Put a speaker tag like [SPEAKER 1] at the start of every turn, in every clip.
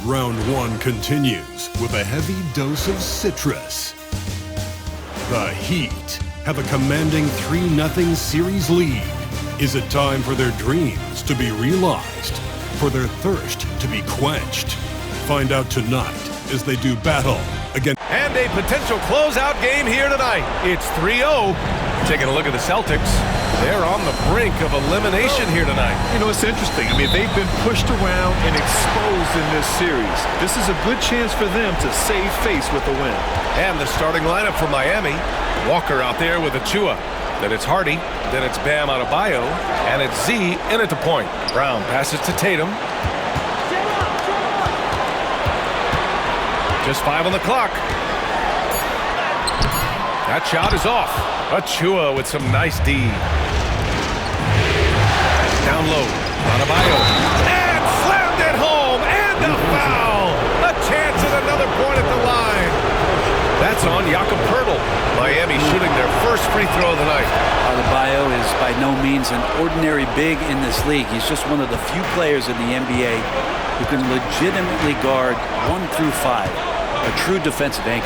[SPEAKER 1] Round one continues with a heavy dose of citrus. The Heat have a commanding 3-0 series lead. Is it time for their dreams to be realized? For their thirst to be quenched? Find out tonight as they do battle against...
[SPEAKER 2] And a potential closeout game here tonight. It's 3-0. Taking a look at the Celtics. They're on the brink of elimination here tonight.
[SPEAKER 3] You know, it's interesting. I mean, they've been pushed around and exposed in this series. This is a good chance for them to save face with a win.
[SPEAKER 2] And the starting lineup for Miami. Walker out there with Achua. Then it's Hardy. Then it's Bam Adebayo. And it's Z in at the point. Brown passes to Tatum. Just 5 on the clock. That shot is off. Achua with some nice D. Down low. Adebayo. And slammed it home. And a foul. A chance at another point at the line. That's on Jakob Poeltl. Miami shooting their first free throw of the night.
[SPEAKER 4] Adebayo is by no means an ordinary big in this league. He's just one of the few players in the NBA who can legitimately guard 1 through 5. A true defensive anchor.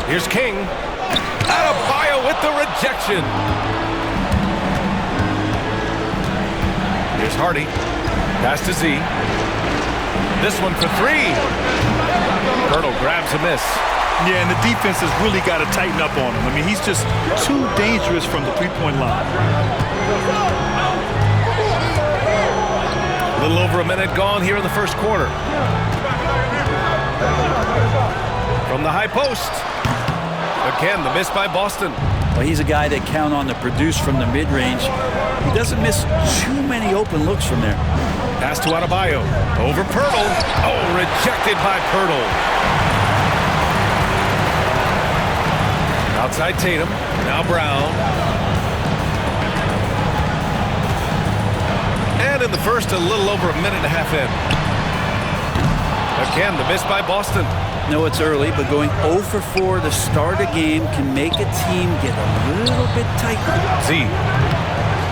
[SPEAKER 2] Here's King. Adebayo with the rejection. Here's Hardy. Pass to Z. This one for 3. Poeltl grabs a miss.
[SPEAKER 3] Yeah, and the defense has really got to tighten up on him. I mean, he's just too dangerous from the three-point line.
[SPEAKER 2] A little over a minute gone here in the first quarter. From the high post. Again, the miss by Boston.
[SPEAKER 4] Well, he's a guy that count on to produce from the mid-range. He doesn't miss too many open looks from there.
[SPEAKER 2] Pass to Adebayo. Over Poeltl. Oh, rejected by Poeltl. Outside Tatum. Now Brown. And in the first, a little over a minute and a half in. Again, the miss by Boston.
[SPEAKER 4] No, it's early, but going 0 for 4 to start a game can make a team get a little bit tight.
[SPEAKER 2] Z.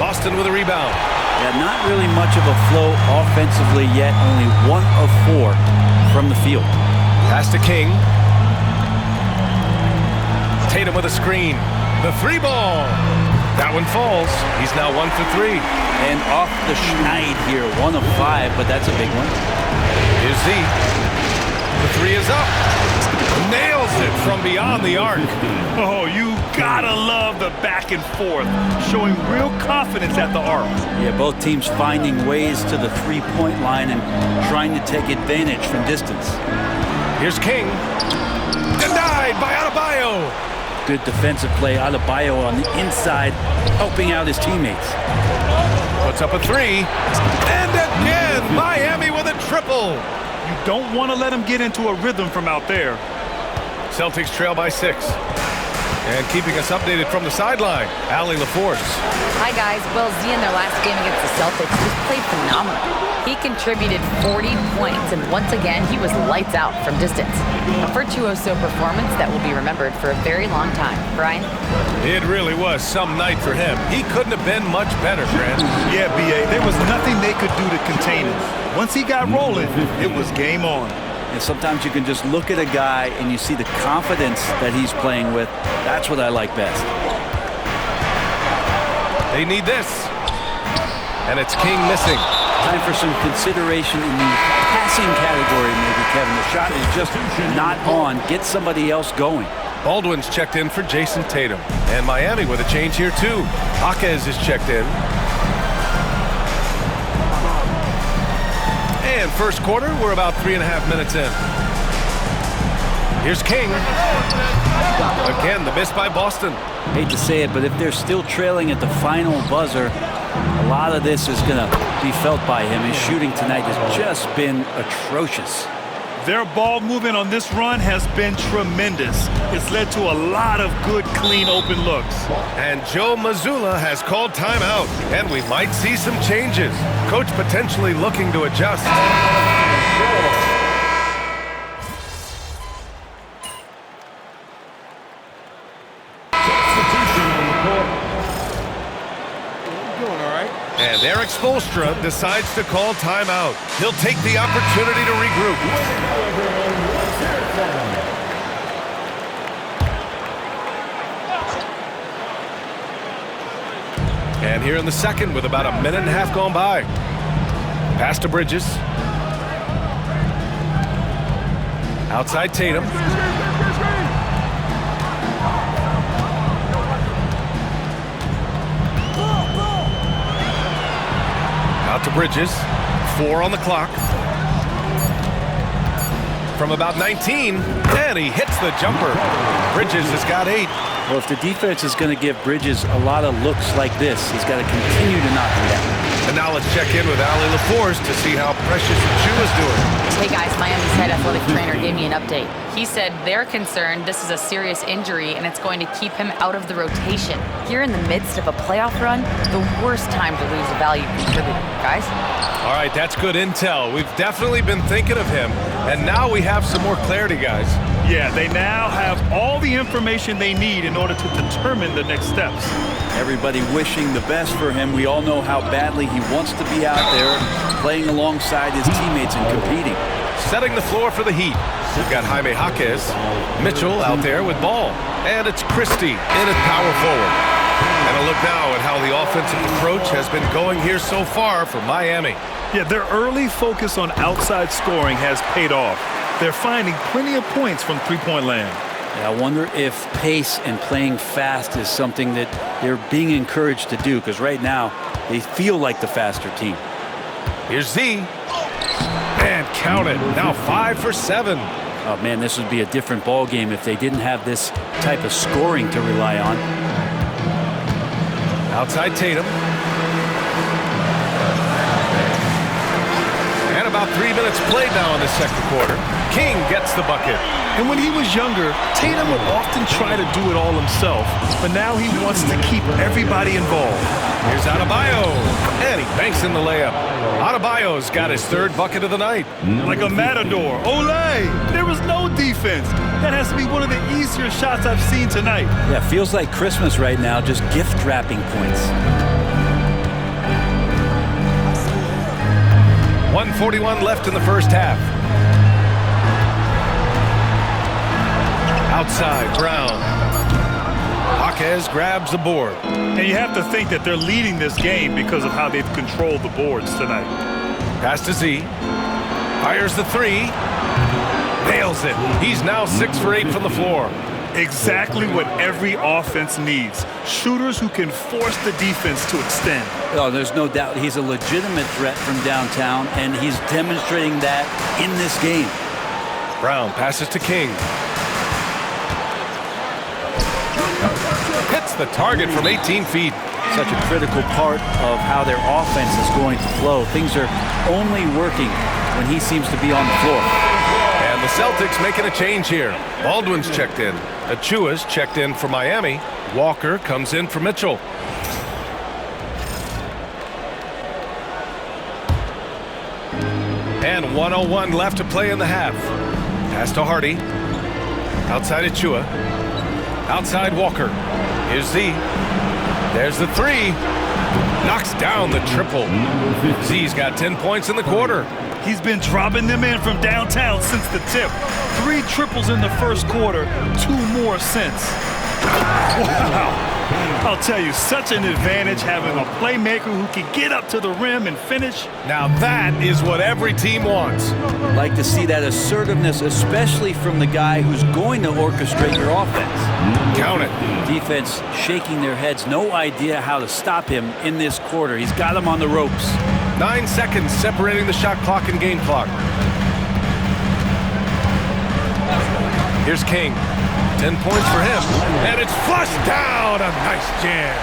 [SPEAKER 2] Boston with a rebound.
[SPEAKER 4] Yeah, not really much of a flow offensively yet. Only 1 of 4 from the field.
[SPEAKER 2] Pass to King. Tatum with a screen. The 3-ball. That one falls. He's now 1 for 3.
[SPEAKER 4] And off the schneid here, 1 of 5, but that's a big one.
[SPEAKER 2] Here's Z. The 3 is up. Nails it from beyond the arc.
[SPEAKER 3] Oh, you gotta love the back and forth, showing real confidence at the arc.
[SPEAKER 4] Yeah, both teams finding ways to the three-point line and trying to take advantage from distance.
[SPEAKER 2] Here's King. Denied by Adebayo.
[SPEAKER 4] Good defensive play. Adebayo on the inside, helping out his teammates.
[SPEAKER 2] Puts up a 3. And again, Miami with a triple.
[SPEAKER 3] You don't want to let him get into a rhythm from out there.
[SPEAKER 2] Celtics trail by 6. And keeping us updated from the sideline, Allie LaForce.
[SPEAKER 5] Hi, guys. Well, Z in their last game against the Celtics just played phenomenal. He contributed 40 points, and once again, he was lights out from distance. A virtuoso performance that will be remembered for a very long time. Brian?
[SPEAKER 2] It really was some night for him. He couldn't have been much better, Grant.
[SPEAKER 3] Yeah, B.A., there was nothing they could do to contain him. Once he got rolling, it was game on.
[SPEAKER 4] And sometimes you can just look at a guy and you see the confidence that he's playing with. That's what I like best.
[SPEAKER 2] They need this. And it's King missing.
[SPEAKER 4] Time for some consideration in the passing category, maybe, Kevin. The shot is just not on. Get somebody else going.
[SPEAKER 2] Baldwin's checked in for Jason Tatum. And Miami with a change here, too. Jaquez is checked in. And first quarter, we're about 3.5 minutes in. Here's King. Again, the miss by Boston.
[SPEAKER 4] Hate to say it, but if they're still trailing at the final buzzer, a lot of this is going to be felt by him. His shooting tonight has just been atrocious.
[SPEAKER 3] Their ball movement on this run has been tremendous. It's led to a lot of good, clean, open looks.
[SPEAKER 2] And Joe Mazzulla has called timeout, and we might see some changes. Coach potentially looking to adjust. And there Mike Spoelstra decides to call timeout. He'll take the opportunity to regroup. And here in the second with about a minute and a half gone by. Pass to Bridges. Outside Tatum. Out to Bridges. 4 on the clock. From about 19, and he hits the jumper. Bridges has got 8.
[SPEAKER 4] Well, if the defense is going to give Bridges a lot of looks like this, he's got to continue to knock him down.
[SPEAKER 2] And now let's check in with Allie LaForce to see how Precious Achiuwa's doing.
[SPEAKER 5] Hey guys, Miami's head athletic trainer gave me an update. He said they're concerned this is a serious injury and it's going to keep him out of the rotation. Here in the midst of a playoff run, the worst time to lose a valued contributor, guys.
[SPEAKER 2] All right, that's good intel. We've definitely been thinking of him, and now we have some more clarity, guys.
[SPEAKER 3] Yeah, they now have all the information they need in order to determine the next steps.
[SPEAKER 4] Everybody wishing the best for him. We all know how badly he wants to be out there playing alongside his teammates and competing.
[SPEAKER 2] Setting the floor for the Heat. We've got Jaime Jaquez, Mitchell out there with ball. And it's Christie in at power forward. And a look now at how the offensive approach has been going here so far for Miami.
[SPEAKER 3] Yeah, their early focus on outside scoring has paid off. They're finding plenty of points from three-point land.
[SPEAKER 4] Yeah, I wonder if pace and playing fast is something that they're being encouraged to do, because right now they feel like the faster team.
[SPEAKER 2] Here's Z. And count it. Now 5 for 7.
[SPEAKER 4] Oh, man, this would be a different ball game if they didn't have this type of scoring to rely on.
[SPEAKER 2] Outside Tatum. And about 3 minutes played now in the second quarter. King gets the bucket.
[SPEAKER 3] And when he was younger, Tatum would often try to do it all himself, but now he wants to keep everybody involved.
[SPEAKER 2] Here's Adebayo, and he banks in the layup. Adebayo's got his 3rd bucket of the night.
[SPEAKER 3] Like a matador. Olé! There was no defense. That has to be one of the easier shots I've seen tonight.
[SPEAKER 4] Yeah, feels like Christmas right now, just gift wrapping points.
[SPEAKER 2] 1:41 left in the first half. Outside, Brown. Jaquez grabs the board.
[SPEAKER 3] And you have to think that they're leading this game because of how they've controlled the boards tonight.
[SPEAKER 2] Pass to Z. Fires the 3. Nails it. He's now 6 for 8 from the floor.
[SPEAKER 3] Exactly what every offense needs. Shooters who can force the defense to extend.
[SPEAKER 4] Oh, there's no doubt he's a legitimate threat from downtown, and he's demonstrating that in this game.
[SPEAKER 2] Brown passes to King. Hits the target from 18 feet.
[SPEAKER 4] Such a critical part of how their offense is going to flow. Things are only working when he seems to be on the floor.
[SPEAKER 2] And the Celtics making a change here. Baldwin's checked in. Achiuwa's checked in for Miami. Walker comes in for Mitchell. And 1:01 left to play in the half. Pass to Hardy. Outside Achiuwa. Outside Walker. Here's Z. There's the 3. Knocks down the triple. Z's got 10 points in the quarter.
[SPEAKER 3] He's been dropping them in from downtown since the tip. 3 triples in the first quarter, 2 more since. Wow. I'll tell you, such an advantage having a playmaker who can get up to the rim and finish.
[SPEAKER 2] Now that is what every team wants.
[SPEAKER 4] Like to see that assertiveness, especially from the guy who's going to orchestrate your offense.
[SPEAKER 2] Count it.
[SPEAKER 4] Defense shaking their heads, no idea how to stop him in this quarter. He's got him on the ropes.
[SPEAKER 2] 9 seconds separating the shot clock and game clock. Here's King. 10 points for him. And it's flushed down. A nice jam.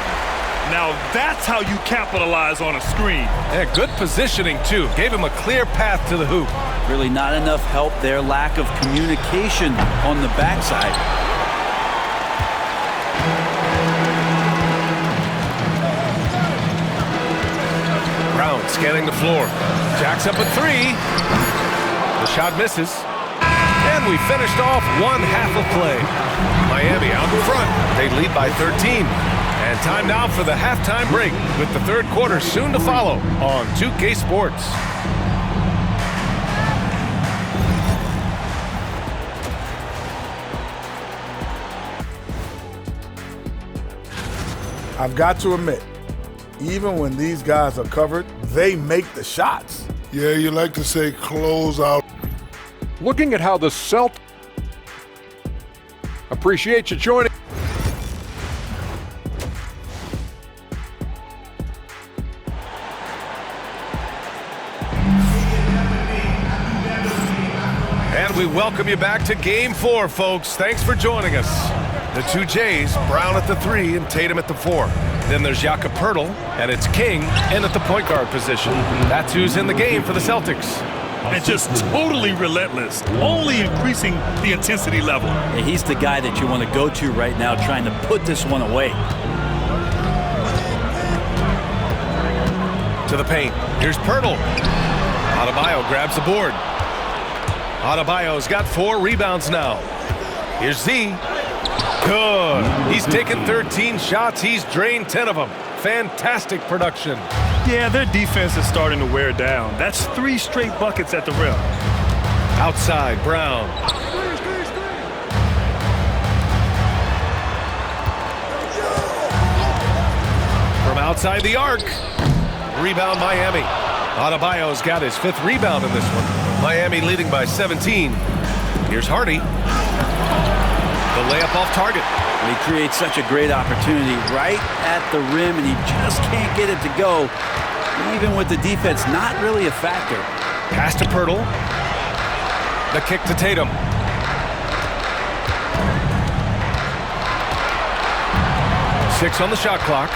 [SPEAKER 3] Now that's how you capitalize on a screen.
[SPEAKER 2] Yeah, good positioning, too. Gave him a clear path to the hoop.
[SPEAKER 4] Really not enough help there. Lack of communication on the backside.
[SPEAKER 2] Brown scanning the floor. Jacks up a 3. The shot misses. And we finished off 1 half of play. Miami out in front. They lead by 13. And time now for the halftime break with the third quarter soon to follow on 2K Sports.
[SPEAKER 6] I've got to admit, even when these guys are covered, they make the shots.
[SPEAKER 7] Yeah, you like to say close out.
[SPEAKER 8] Looking at how the Celtics appreciate you joining.
[SPEAKER 2] And we welcome you back to Game 4, folks. Thanks for joining us. The two Jays, Brown at the 3 and Tatum at the 4. Then there's Jakob Poeltl, and it's King in at the point guard position. That's who's in the game for the Celtics.
[SPEAKER 3] And just totally relentless, only increasing the intensity level.
[SPEAKER 4] Yeah, he's the guy that you want to go to right now, trying to put this one away.
[SPEAKER 2] To the paint. Here's Poeltl. Adebayo grabs the board. Adebayo's got 4 rebounds now. Here's Z. Good. He's taken 13 shots. He's drained 10 of them. Fantastic production.
[SPEAKER 3] Yeah, their defense is starting to wear down. That's 3 straight buckets at the rim.
[SPEAKER 2] Outside, Brown. From outside the arc. Rebound, Miami. Adebayo's got his 5th rebound in this one. Miami leading by 17. Here's Hardy. The layup off target.
[SPEAKER 4] He creates such a great opportunity right at the rim, and he just can't get it to go. Even with the defense not really a factor.
[SPEAKER 2] Pass to Poeltl. The kick to Tatum. Six on the shot clock.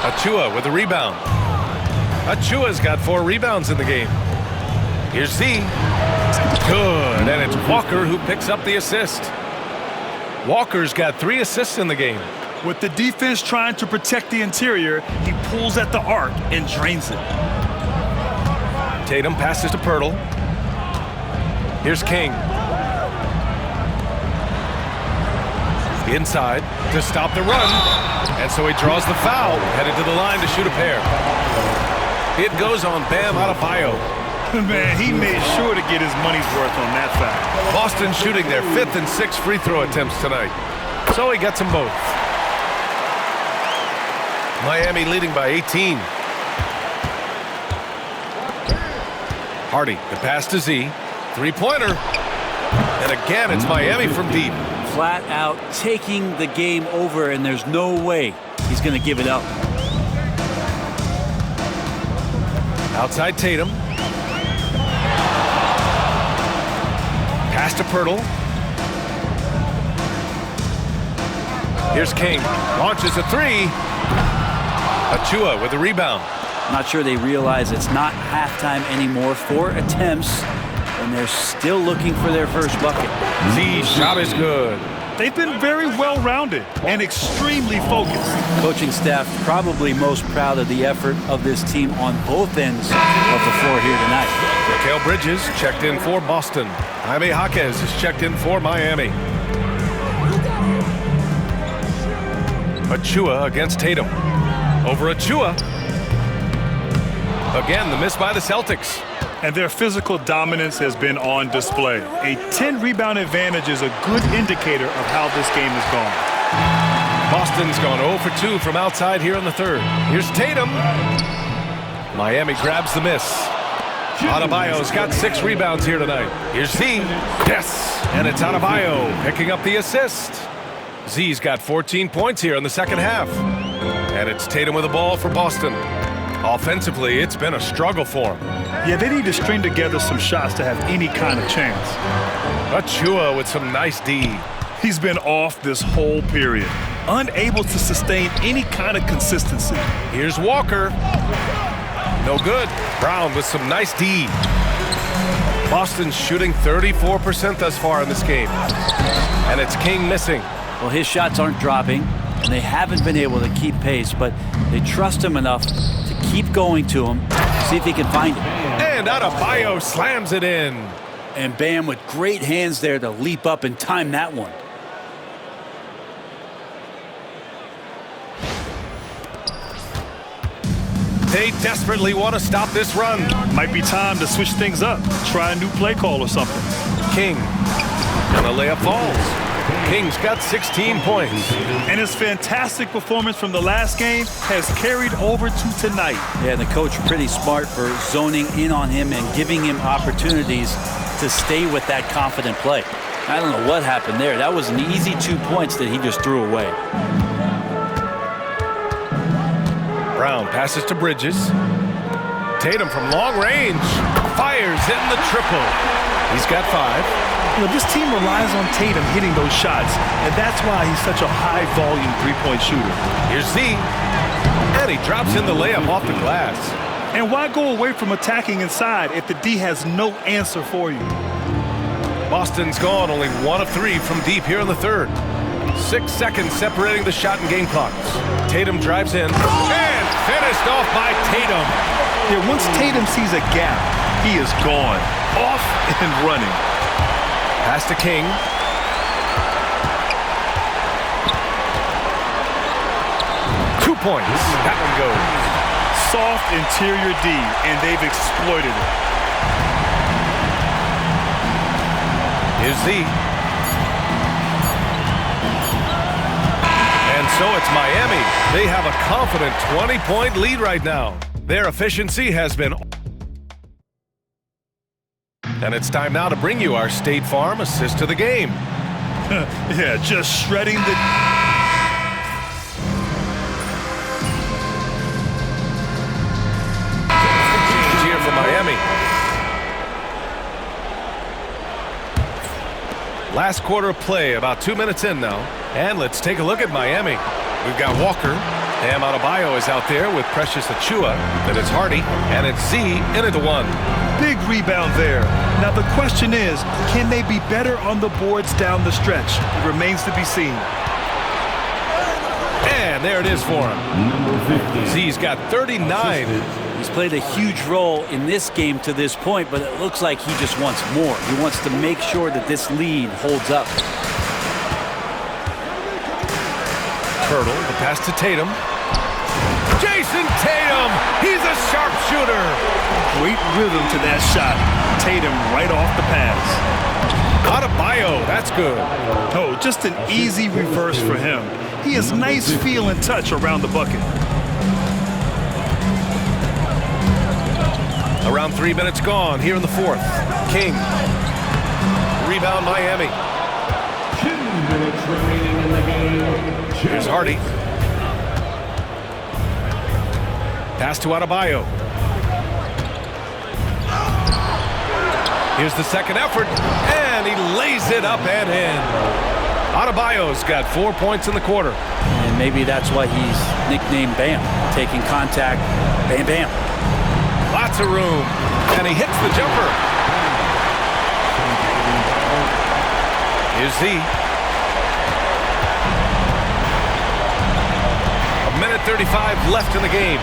[SPEAKER 2] Achua with a rebound. Achua's got 4 rebounds in the game. Here's Z. Good, and it's Walker who picks up the assist. Walker's got 3 assists in the game.
[SPEAKER 3] With the defense trying to protect the interior, he pulls at the arc and drains it.
[SPEAKER 2] Tatum passes to Poeltl. Here's King. Inside to stop the run. And so he draws the foul, headed to the line to shoot a pair. It goes on Bam Adebayo.
[SPEAKER 3] Man, he made sure to get his money's worth on that foul.
[SPEAKER 2] Boston shooting their 5th and 6th free throw attempts tonight. So he gets them both. Miami leading by 18. Hardy, the pass to Z. 3-pointer. And again, it's Miami from deep.
[SPEAKER 4] Flat out taking the game over, and there's no way he's going to give it up.
[SPEAKER 2] Outside Tatum. Pass to Poeltl. Here's King. Launches a 3. Achua with the rebound.
[SPEAKER 4] Not sure they realize it's not halftime anymore. 4 attempts, and they're still looking for their first bucket.
[SPEAKER 2] Z shot is good.
[SPEAKER 3] They've been very well-rounded and extremely focused.
[SPEAKER 4] Coaching staff probably most proud of the effort of this team on both ends of the floor here tonight.
[SPEAKER 2] Mikal Bridges checked in for Boston. Jaime Jaquez is checked in for Miami. Achua against Tatum. Over Achua. Again, the miss by the Celtics.
[SPEAKER 3] And their physical dominance has been on display. A 10-rebound advantage is a good indicator of how this game is going.
[SPEAKER 2] Boston's gone 0 for 2 from outside here in the 3rd. Here's Tatum. Miami grabs the miss. Adebayo's got 6 rebounds here tonight. Here's Z. Yes! And it's Adebayo picking up the assist. Z's got 14 points here in the second half. And it's Tatum with the ball for Boston. Offensively, it's been a struggle for him.
[SPEAKER 3] Yeah, they need to string together some shots to have any kind of chance.
[SPEAKER 2] Achua with some nice D.
[SPEAKER 3] He's been off this whole period, unable to sustain any kind of consistency.
[SPEAKER 2] Here's Walker. No good. Brown with some nice D. Boston's shooting 34% thus far in this game. And it's King missing.
[SPEAKER 4] Well, his shots aren't dropping, and they haven't been able to keep pace, but they trust him enough to keep going to him, see if he can find it.
[SPEAKER 2] And Adebayo slams it in.
[SPEAKER 4] And Bam with great hands there to leap up and time that one.
[SPEAKER 2] They desperately want to stop this run.
[SPEAKER 3] Might be time to switch things up. Try a new play call or something.
[SPEAKER 2] King. And the layup falls. King's got 16 points.
[SPEAKER 3] And his fantastic performance from the last game has carried over to tonight.
[SPEAKER 4] Yeah, the coach pretty smart for zoning in on him and giving him opportunities to stay with that confident play. I don't know what happened there. That was an easy 2 points that he just threw away.
[SPEAKER 2] Brown passes to Bridges. Tatum from long range fires in the triple. He's got 5.
[SPEAKER 3] You know, this team relies on Tatum hitting those shots, and that's why he's such a high-volume three-point shooter.
[SPEAKER 2] Here's Z, and he drops in the layup off the glass.
[SPEAKER 3] And why go away from attacking inside if the D has no answer for you?
[SPEAKER 2] Boston's gone only 1 of 3 from deep here in the third. 6 seconds separating the shot and game clocks. Tatum drives in and finished off by Tatum.
[SPEAKER 3] Yeah, once Tatum sees a gap, he is gone, off and running.
[SPEAKER 2] Pass to King. Two points. That one goes.
[SPEAKER 3] Soft interior D, and they've exploited it.
[SPEAKER 2] Here's Z. And so it's Miami. They have a confident 20-point lead right now. Their efficiency has been... And it's time now to bring you our State Farm assist to the game.
[SPEAKER 3] Yeah, just shredding the...
[SPEAKER 2] Here for Miami. Last quarter of play, about 2 minutes in now. And let's take a look at Miami. We've got Walker. Bam Adebayo is out there with Precious Achiuwa. Then it's Hardy. And it's Z in at the 1.
[SPEAKER 3] Big rebound there. Now the question is, can they be better on the boards down the stretch? It remains to be seen.
[SPEAKER 2] And there it is for him. Z's got 39.
[SPEAKER 4] He's played a huge role in this game to this point, but it looks like he just wants more. He wants to make sure that this lead holds up.
[SPEAKER 2] Hurdle, the pass to Tatum. Jason Tatum! He's a sharpshooter!
[SPEAKER 3] Great rhythm to that shot. Tatum right off the pass.
[SPEAKER 2] Adebayo, that's good.
[SPEAKER 3] Oh, just an easy reverse for him. He has nice feel and touch around the bucket.
[SPEAKER 2] Around 3 minutes gone here in the fourth. King. Rebound Miami.
[SPEAKER 9] 2 minutes remaining in the game.
[SPEAKER 2] Here's Hardy. Pass to Adebayo. Here's the second effort, and he lays it up and in. Adebayo's got 4 points in the quarter.
[SPEAKER 4] And maybe that's why he's nicknamed Bam. Taking contact, bam, bam.
[SPEAKER 2] Lots of room, and he hits the jumper. Here's Z. 1:35 left in the game.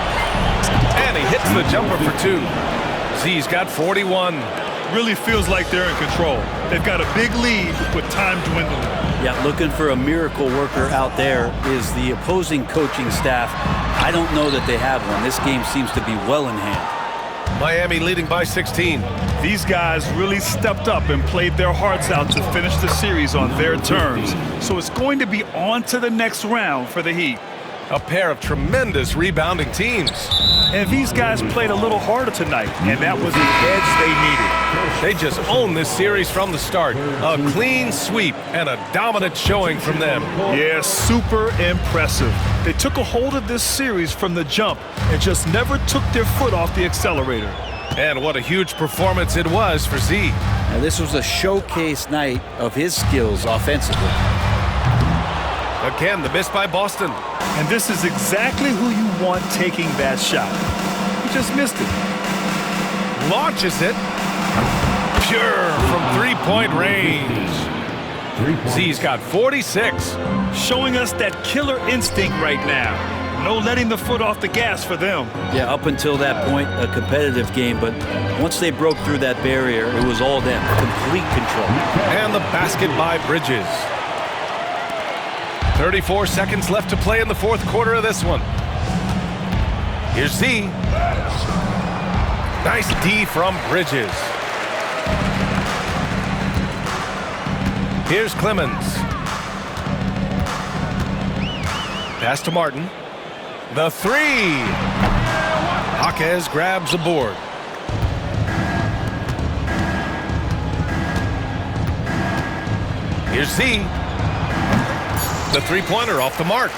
[SPEAKER 2] And he hits the jumper for 2. Z's got 41.
[SPEAKER 3] Really feels like they're in control. They've got a big lead with time dwindling.
[SPEAKER 4] Yeah, looking for a miracle worker out there is the opposing coaching staff. I don't know that they have one. This game seems to be well in hand.
[SPEAKER 2] Miami leading by 16.
[SPEAKER 3] These guys really stepped up and played their hearts out to finish the series on their terms. So it's going to be on to the next round for the Heat.
[SPEAKER 2] A pair of tremendous rebounding teams.
[SPEAKER 3] And these guys played a little harder tonight, and that was the edge they needed.
[SPEAKER 2] They just owned this series from the start. A clean sweep and a dominant showing from them.
[SPEAKER 3] Yeah, super impressive. They took a hold of this series from the jump and just never took their foot off the accelerator.
[SPEAKER 2] And what a huge performance it was for Z.
[SPEAKER 4] Now, this was a showcase night of his skills offensively.
[SPEAKER 2] Again, the miss by Boston.
[SPEAKER 3] And this is exactly who you want taking that shot. He just missed it.
[SPEAKER 2] Launches it. Pure from three-point range. Z's got 46.
[SPEAKER 3] Showing us that killer instinct right now. No letting the foot off the gas for them.
[SPEAKER 4] Yeah, up until that point, a competitive game, but once they broke through that barrier, it was all them. Complete control.
[SPEAKER 2] And the basket by Bridges. 34 seconds left to play in the fourth quarter of this one. Here's Z. Nice D from Bridges. Here's Clemens. Pass to Martin. The three. Jaquez grabs the board. Here's Z. The three-pointer off the mark.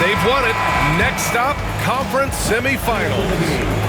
[SPEAKER 2] They've won it. Next stop, conference semifinals.